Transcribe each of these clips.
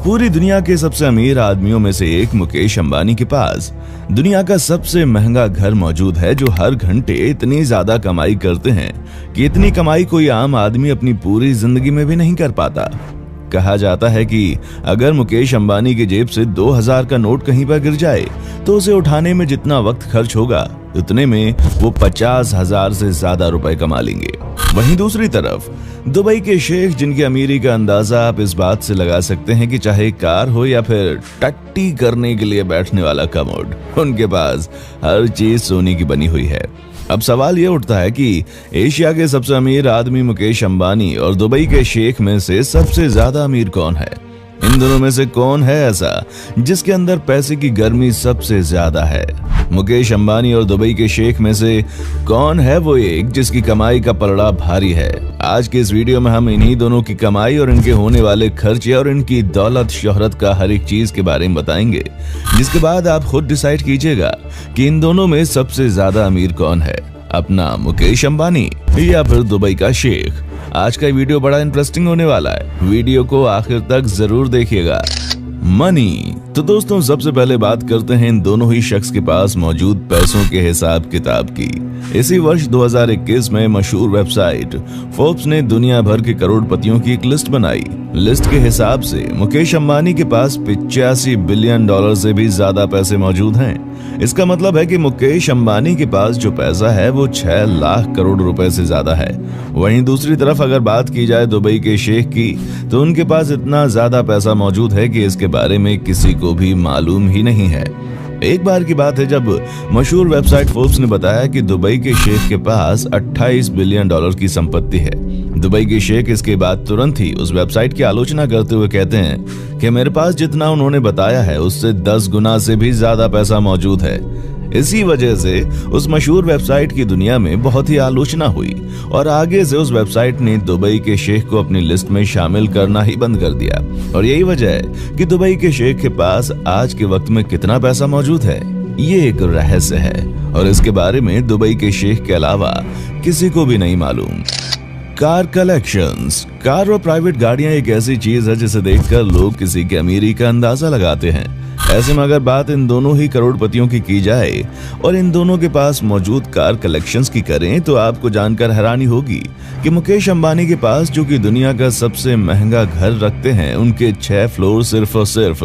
पूरी दुनिया के सबसे अमीर आदमियों में से एक मुकेश अंबानी के पास दुनिया का सबसे महंगा घर मौजूद है, जो हर घंटे इतनी ज्यादा कमाई करते हैं कि इतनी कमाई कोई आम आदमी अपनी पूरी जिंदगी में भी नहीं कर पाता। कहा जाता है कि अगर मुकेश अंबानी की जेब से 2000 का नोट कहीं पर गिर जाए तो उसे उठाने में जितना वक्त खर्च होगा उतने में वो 50,000 से ज्यादा रुपए कमा लेंगे। वहीं दूसरी तरफ दुबई के शेख, जिनकी अमीरी का अंदाजा आप इस बात से लगा सकते हैं कि चाहे कार हो या फिर टट्टी करने के लिए बैठने वाला कमोड, उनके पास हर चीज सोने की बनी हुई है। अब सवाल ये उठता है कि एशिया के सबसे अमीर आदमी मुकेश अंबानी और दुबई के शेख में से सबसे ज्यादा अमीर कौन है? इन दोनों में से कौन है ऐसा जिसके अंदर पैसे की गर्मी सबसे ज्यादा है? मुकेश अंबानी और दुबई के शेख में से कौन है वो एक जिसकी कमाई का पलड़ा भारी है? आज के इस वीडियो में हम इन्हीं दोनों की कमाई और इनके होने वाले खर्चे और इनकी दौलत शोहरत का हर एक चीज के बारे में बताएंगे, जिसके बाद आप खुद डिसाइड कीजिएगा कि इन दोनों में सबसे ज्यादा अमीर कौन है, अपना मुकेश अंबानी या फिर दुबई का शेख। आज का वीडियो बड़ा इंटरेस्टिंग होने वाला है, वीडियो को आखिर तक जरूर देखिएगा। मनी। तो दोस्तों, सबसे पहले बात करते हैं इन दोनों ही शख्स के पास मौजूद पैसों के हिसाब किताब की। इसी वर्ष 2021 में मशहूर वेबसाइट फोर्ब्स ने दुनिया भर के करोड़पतियों की एक लिस्ट बनाई। लिस्ट के हिसाब से मुकेश अंबानी के पास $85 बिलियन से भी ज्यादा पैसे मौजूद हैं। इसका मतलब है कि मुकेश अंबानी के पास जो पैसा है वो 6 लाख करोड़ रुपए से ज्यादा है। वहीं दूसरी तरफ अगर बात की जाए दुबई के शेख की, तो उनके पास इतना ज्यादा पैसा मौजूद है कि इसके बारे में किसी को भी मालूम ही नहीं है। एक बार की बात है जब मशहूर वेबसाइट फोर्ब्स ने बताया कि दुबई के शेख के पास $28 बिलियन की संपत्ति है। दुबई के शेख इसके बाद तुरंत ही उस वेबसाइट की आलोचना करते हुए कहते हैं कि मेरे पास जितना उन्होंने बताया है उससे 10 गुना से भी ज्यादा पैसा मौजूद है। इसी वजह से उस मशहूर वेबसाइट की दुनिया में बहुत ही आलोचना हुई और आगे से उस वेबसाइट ने दुबई के शेख को अपनी लिस्ट में शामिल करना ही बंद कर दिया। और यही वजह है कि दुबई के शेख के पास आज के वक्त में कितना पैसा मौजूद है, ये एक रहस्य है और इसके बारे में दुबई के शेख के अलावा किसी को भी नहीं मालूम। Car collections. कार और प्राइवेट गाड़ियां एक ऐसी चीज है जिसे देखकर लोग किसी की अमीरी का अंदाजा लगाते हैं। ऐसे में अगर बात इन दोनों ही करोड़पतियों की जाए और इन दोनों के पास मौजूद कार कलेक्शंस की करें, तो आपको जानकर हैरानी होगी कि मुकेश अंबानी के पास, जो कि दुनिया का सबसे महंगा घर रखते हैं, उनके 6 फ्लोर सिर्फ और सिर्फ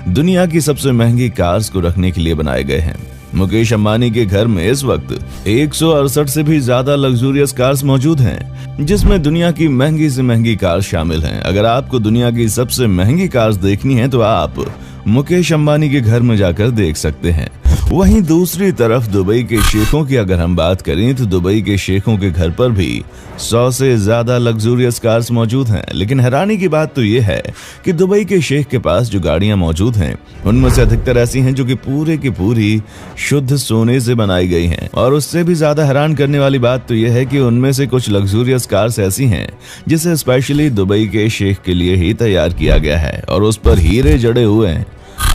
दुनिया की सबसे महंगी कार्स को रखने के लिए बनाए गए हैं। मुकेश अंबानी के घर में इस वक्त 168 से भी ज्यादा लग्जूरियस कार्स मौजूद हैं, जिसमें दुनिया की महंगी से महंगी कार शामिल हैं। अगर आपको दुनिया की सबसे महंगी कार्स देखनी है तो आप मुकेश अंबानी के घर में जाकर देख सकते हैं। वहीं दूसरी तरफ दुबई के शेखों की अगर हम बात करें तो दुबई के शेखों के घर पर भी 100 से ज्यादा लग्जूरियस कार्स मौजूद हैं। लेकिन हैरानी की बात तो ये है कि दुबई के शेख के पास जो गाड़ियां मौजूद हैं उनमें से अधिकतर ऐसी हैं जो कि पूरे की पूरी शुद्ध सोने से बनाई गई हैं। और उससे भी ज्यादा हैरान करने वाली बात तो यह है कि उनमें से कुछ लग्जूरियस कार्स ऐसी हैं जिसे स्पेशली दुबई के शेख के लिए ही तैयार किया गया है और उस पर हीरे जड़े हुए हैं।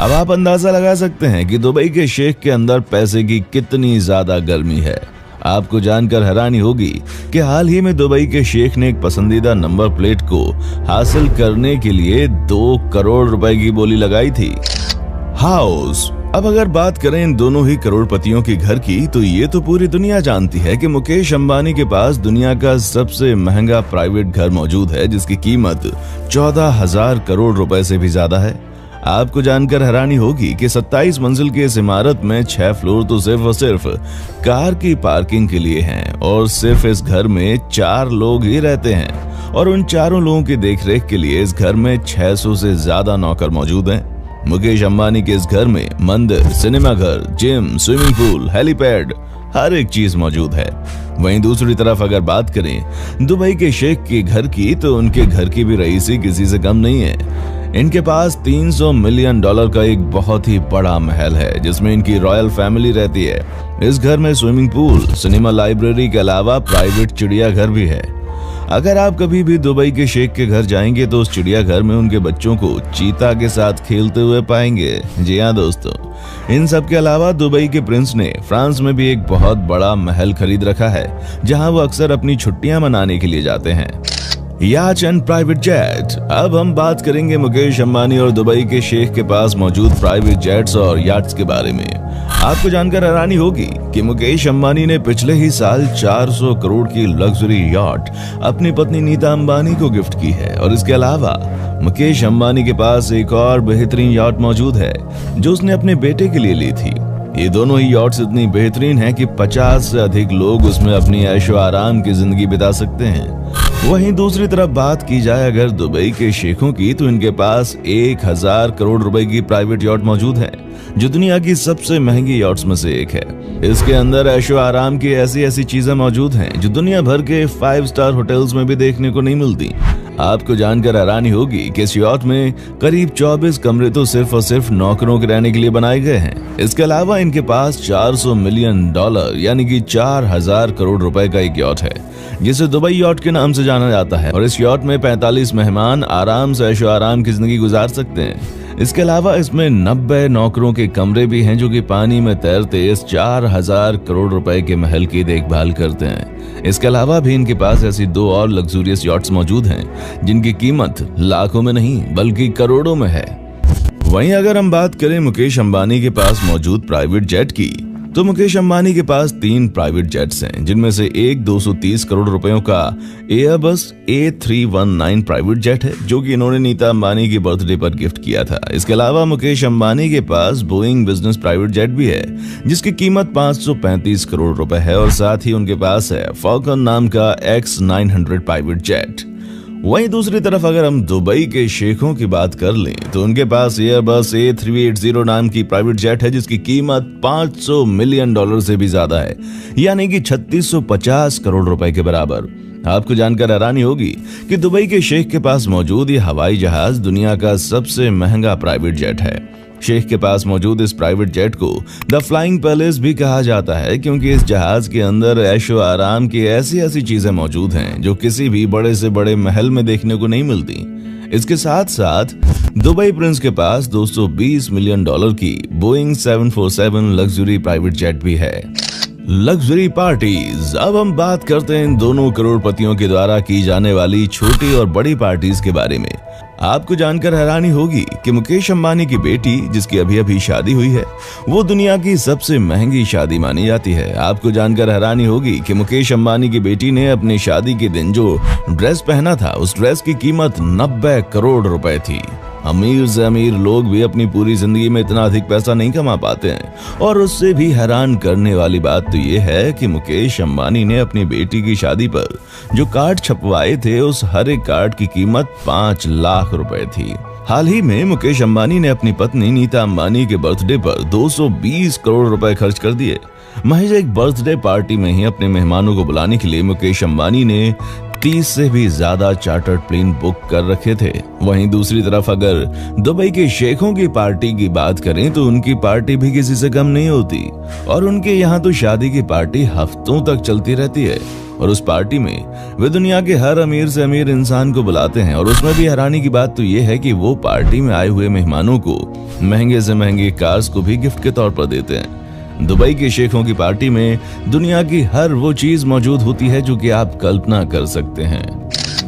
अब आप अंदाजा लगा सकते हैं कि दुबई के शेख के अंदर पैसे की कितनी ज्यादा गर्मी है। आपको जानकर हैरानी होगी कि हाल ही में दुबई के शेख ने एक पसंदीदा नंबर प्लेट को हासिल करने के लिए 2 करोड़ रुपए की बोली लगाई थी। हाउस। अब अगर बात करें इन दोनों ही करोड़पतियों के घर की, तो ये तो पूरी दुनिया जानती है कि मुकेश अंबानी के पास दुनिया का सबसे महंगा प्राइवेट घर मौजूद है, जिसकी कीमत 14,000 करोड़ रुपए से भी ज्यादा है। आपको जानकर हैरानी होगी कि 27 मंजिल की इस इमारत में 6 फ्लोर तो सिर्फ और सिर्फ कार की पार्किंग के लिए हैं और सिर्फ इस घर में 4 लोग ही रहते हैं और उन चारों लोगों की देखरेख के लिए इस घर में 600 से ज्यादा नौकर मौजूद हैं। मुकेश अंबानी के इस घर में मंदिर, सिनेमा घर, जिम, स्विमिंग पूल, हेलीपैड, हर एक चीज मौजूद है। वहीं दूसरी तरफ अगर बात करें दुबई के शेख के घर की, तो उनके घर की भी रईसी किसी से कम नहीं है। इनके पास $300 मिलियन का एक बहुत ही बड़ा महल है जिसमें इनकी रॉयल फैमिली रहती है। इस घर में स्विमिंग पूल, सिनेमा, लाइब्रेरी के अलावा प्राइवेट चिड़ियाघर भी है। अगर आप कभी भी दुबई के शेख के घर जाएंगे तो उस चिड़ियाघर में उनके बच्चों को चीता के साथ खेलते हुए पाएंगे। जी हाँ दोस्तों, इन सब के अलावा दुबई के प्रिंस ने फ्रांस में भी एक बहुत बड़ा महल खरीद रखा है, जहां वो अक्सर अपनी छुट्टियां मनाने के लिए जाते हैं। याच एंड प्राइवेट जेट। अब हम बात करेंगे मुकेश अंबानी और दुबई के शेख के पास मौजूद प्राइवेट जेट्स और याट्स के बारे में। आपको जानकर हैरानी होगी कि मुकेश अंबानी ने पिछले ही साल 400 करोड़ की लग्जरी याट अपनी पत्नी नीता अंबानी को गिफ्ट की है। और इसके अलावा मुकेश अंबानी के पास एक और बेहतरीन याट मौजूद है जो उसने अपने बेटे के लिए ली थी। ये दोनों ही याट्स इतनी बेहतरीन हैं कि 50 से अधिक लोग उसमें अपनी ऐशो आराम की जिंदगी बिता सकते हैं। वहीं दूसरी तरफ बात की जाए अगर दुबई के शेखों की, तो इनके पास 1000 करोड़ रुपए की प्राइवेट याट मौजूद है जो दुनिया की सबसे महंगी याट्स में से एक है। इसके अंदर ऐशो आराम की ऐसी ऐसी चीजें मौजूद हैं जो दुनिया भर के 5 स्टार होटल्स में भी देखने को नहीं मिलती। आपको जानकर हैरानी होगी कि इस याट में करीब 24 कमरे तो सिर्फ और सिर्फ नौकरों के रहने के लिए बनाए गए हैं। इसके अलावा इनके पास $400 मिलियन यानी कि 4000 करोड़ रुपए का एक याट है जिसे दुबई याट के नाम से जाना जाता है। और इस याट में 45 मेहमान आराम से ऐशो आराम की जिंदगी गुजार सकते हैं। इसके अलावा इसमें 90 नौकरों के कमरे भी हैं जो कि पानी में तैरते इस 4000 करोड़ रुपए के महल की देखभाल करते हैं। इसके अलावा भी इनके पास ऐसी 2 और लग्जूरियस याट्स मौजूद हैं जिनकी कीमत लाखों में नहीं बल्कि करोड़ों में है। वहीं अगर हम बात करें मुकेश अंबानी के पास मौजूद प्राइवेट जेट की, तो मुकेश अंबानी के पास 3 प्राइवेट जेट्स हैं जिनमें से एक 230 करोड़ रुपयों का एयरबस A319 प्राइवेट जेट है जो कि इन्होंने नीता अंबानी की बर्थडे पर गिफ्ट किया था। इसके अलावा मुकेश अंबानी के पास बोइंग बिजनेस प्राइवेट जेट भी है जिसकी कीमत 535 करोड़ रुपए है। और साथ ही उनके पास है फॉल्कन नाम का X900 प्राइवेट जेट। वहीं दूसरी तरफ अगर हम दुबई के शेखों की बात कर लें तो उनके पास एयरबस A380 नाम की प्राइवेट जेट है जिसकी कीमत $500 मिलियन से भी ज्यादा है, यानी कि 3650 करोड़ रुपए के बराबर। आपको जानकर हैरानी होगी कि दुबई के शेख के पास मौजूद ये हवाई जहाज दुनिया का सबसे महंगा प्राइवेट जेट है। शेख के पास मौजूद इस प्राइवेट जेट को द फ्लाइंग पैलेस भी कहा जाता है क्योंकि इस जहाज के अंदर ऐशो आराम की ऐसी ऐसी चीजें मौजूद हैं जो किसी भी बड़े से बड़े महल में देखने को नहीं मिलती। इसके साथ साथ दुबई प्रिंस के पास $220 मिलियन की बोइंग 747 लग्जरी प्राइवेट जेट भी है। Luxury parties. अब हम बात करते हैं इन दोनों करोड़पतियों के द्वारा की जाने वाली छोटी और बड़ी पार्टीज के बारे में। आपको जानकर हैरानी होगी कि मुकेश अंबानी की बेटी जिसकी अभी अभी शादी हुई है वो दुनिया की सबसे महंगी शादी मानी जाती है। आपको जानकर हैरानी होगी कि मुकेश अंबानी की बेटी ने अपनी शादी के दिन जो ड्रेस पहना था उस ड्रेस की कीमत 90 करोड़ रुपए थी। अमीर से अमीर लोग भी अपनी पूरी जिंदगी में इतना अधिक पैसा नहीं कमा पाते हैं। और उससे भी हैरान करने वाली बात तो ये है कि मुकेश अंबानी ने अपनी बेटी की शादी पर जो कार्ड छपवाए थे उस हर एक कार्ड की कीमत 5 लाख रुपए थी। हाल ही में मुकेश अंबानी ने अपनी पत्नी नीता अंबानी के बर्थडे पर 220 करोड़ रुपए खर्च कर दिए। महज एक बर्थडे पार्टी में ही अपने मेहमानों को बुलाने के लिए मुकेश अंबानी ने 30 से भी ज्यादा चार्टर्ड प्लेन बुक कर रखे थे। वहीं दूसरी तरफ अगर दुबई के शेखों की पार्टी की बात करें तो उनकी पार्टी भी किसी से कम नहीं होती। और उनके यहाँ तो शादी की पार्टी हफ्तों तक चलती रहती है। और उस पार्टी में वे दुनिया के हर अमीर से अमीर इंसान को बुलाते हैं। और उसमें भी हैरानी की बात तो ये है कि वो पार्टी में आए हुए मेहमानों को महंगे से महंगे कार्स को भी गिफ्ट के तौर पर देते हैं। दुबई के शेखों की पार्टी में दुनिया की हर वो चीज मौजूद होती है जो कि आप कल्पना कर सकते हैं।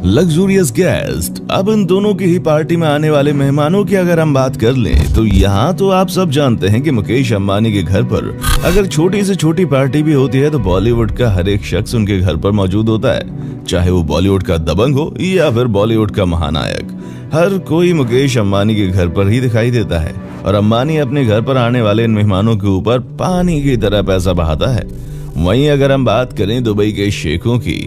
Luxurious guest. अब इन दोनों की ही पार्टी में आने वाले मेहमानों की अगर हम बात कर लें तो यहाँ तो आप सब जानते हैं कि मुकेश अंबानी के घर पर अगर छोटी से छोटी पार्टी भी होती है तो बॉलीवुड का हर एक शख्स उनके घर पर मौजूद होता है, चाहे वो बॉलीवुड का दबंग हो या फिर बॉलीवुड का महानायक। हर कोई मुकेश अंबानी के घर पर ही दिखाई देता है और अंबानी अपने घर पर आने वाले इन मेहमानों के ऊपर पानी की तरह पैसा बहाता है। वहीं अगर हम बात करें दुबई के शेखों की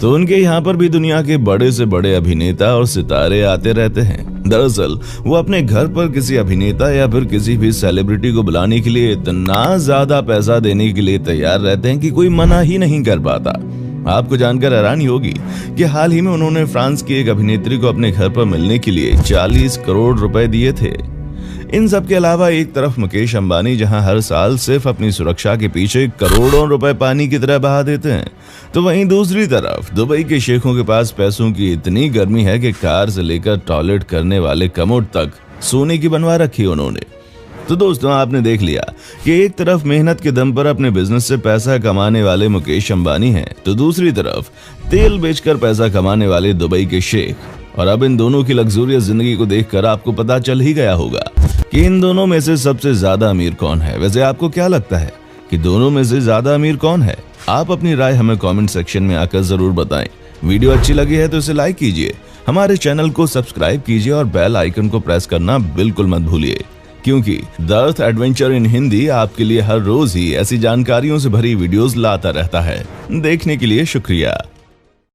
तो उनके यहाँ पर भी दुनिया के बड़े से बड़े अभिनेता और सितारे आते रहते हैं। दरअसल वो अपने घर पर किसी अभिनेता या फिर किसी भी सेलिब्रिटी को बुलाने के लिए इतना ज्यादा पैसा देने के लिए तैयार रहते हैं कि कोई मना ही नहीं कर पाता। आपको जानकर हैरानी होगी कि हाल ही में उन्होंने फ्रांस की एक अभिनेत्री को अपने घर पर मिलने के लिए 40 करोड़ रुपए दिए थे। इन सब के अलावा एक तरफ मुकेश अंबानी जहां हर साल सिर्फ अपनी सुरक्षा के पीछे करोड़ों रुपए पानी की तरह बहा देते हैं, तो वहीं दूसरी तरफ दुबई के शेखों के पास पैसों की इतनी गर्मी है कि कार से लेकर टॉयलेट करने वाले कमोड तक सोने की बनवा रखी उन्होंने। तो दोस्तों, आपने देख लिया कि एक तरफ मेहनत के दम पर अपने बिजनेस से पैसा कमाने वाले मुकेश अंबानी हैं, तो दूसरी तरफ तेल बेचकर पैसा कमाने वाले दुबई के शेख। और अब इन दोनों की लग्जूरियस जिंदगी को देखकर आपको पता चल ही गया होगा कि इन दोनों में से सबसे ज्यादा अमीर कौन है। वैसे आपको क्या लगता है कि दोनों में से ज्यादा अमीर कौन है? आप अपनी राय हमें कमेंट सेक्शन में आकर जरूर बताएं। वीडियो अच्छी लगी है तो इसे लाइक कीजिए, हमारे चैनल को सब्सक्राइब कीजिए और बेल आइकन को प्रेस करना बिल्कुल मत भूलिए, क्योंकि the earth adventure in Hindi आपके लिए हर रोज ही ऐसी जानकारियों से भरी वीडियोस लाता रहता है। देखने के लिए शुक्रिया।